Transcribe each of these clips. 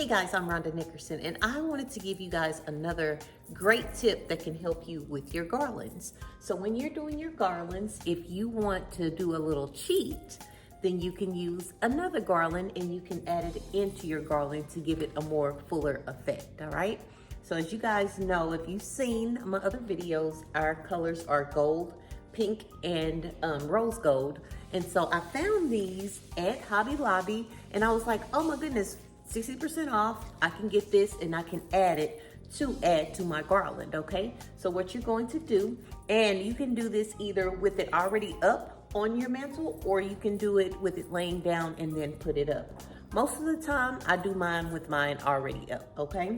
Hey guys, I'm Rhonda Nickerson, and I wanted to give you guys another great tip that can help you with your garlands. So when you're doing your garlands, if you want to do a little cheat, then you can use another garland and you can add it into your garland to give it a more fuller effect, all right? So as you guys know, if you've seen my other videos, our colors are gold, pink, and rose gold. And so I found these at Hobby Lobby and I was like, oh my goodness, 60% off, I can get this and I can add it to add to my garland, okay? So what you're going to do, and you can do this either with it already up on your mantle or you can do it with it laying down and then put it up. Most of the time, I do mine with mine already up, okay?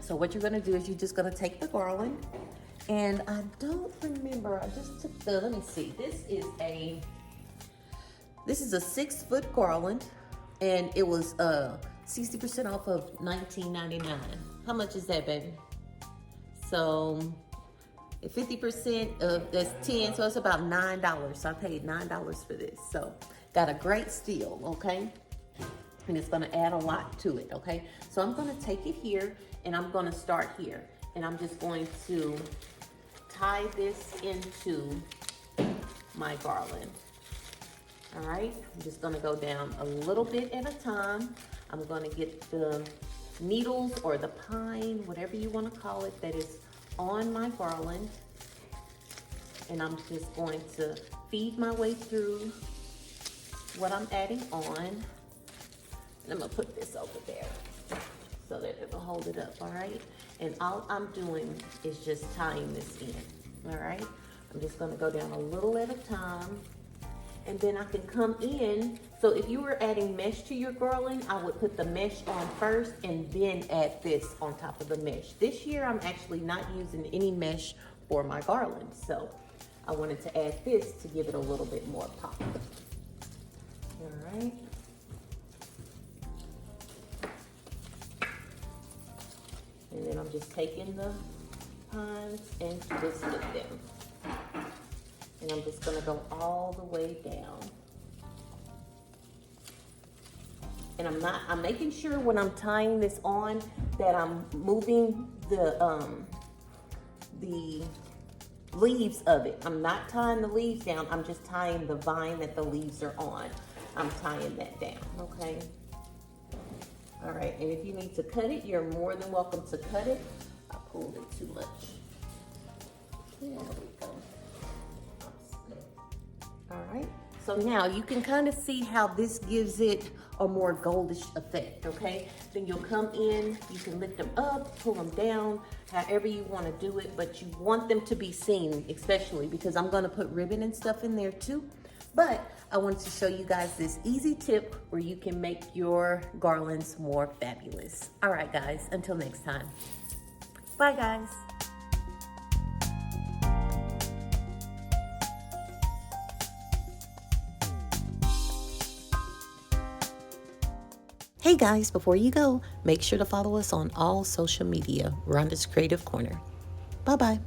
So what you're gonna do is you're just gonna take the garland, and I don't remember, I just took the, let me see, this is a 6-foot garland, and it was 60% off of $19.99. How much is that, baby? So 50% of that's 10, so it's about $9. So I paid $9 for this. So got a great steal, okay? And it's gonna add a lot to it, okay? So I'm gonna take it here and I'm gonna start here. And I'm just going to tie this into my garland. All right, I'm just gonna go down a little bit at a time. I'm gonna get the needles or the pine, whatever you wanna call it, that is on my garland. And I'm just going to feed my way through what I'm adding on. And I'm gonna put this over there so that it'll hold it up, all right? And all I'm doing is just tying this in, all right? I'm just gonna go down a little at a time. And then I can come in. So if you were adding mesh to your garland, I would put the mesh on first and then add this on top of the mesh. This year, I'm actually not using any mesh for my garland. So I wanted to add this to give it a little bit more pop. All right. And then I'm just taking the pines and twisting them. And I'm just gonna go all the way down. And I'm making sure when I'm tying this on that I'm moving the leaves of it. I'm not tying the leaves down, I'm just tying the vine that the leaves are on. I'm tying that down, okay? All right, and if you need to cut it, you're more than welcome to cut it. I pulled it too much. There we go. All right, so now you can kind of see how this gives it a more goldish effect, okay? Then you'll come in, you can lift them up, pull them down, however you want to do it, but you want them to be seen, especially because I'm going to put ribbon and stuff in there too. But I wanted to show you guys this easy tip where you can make your garlands more fabulous. All right, guys, until next time. Bye, guys. Hey guys, before you go, make sure to follow us on all social media, Rhonda's Creative Corner. Bye-bye.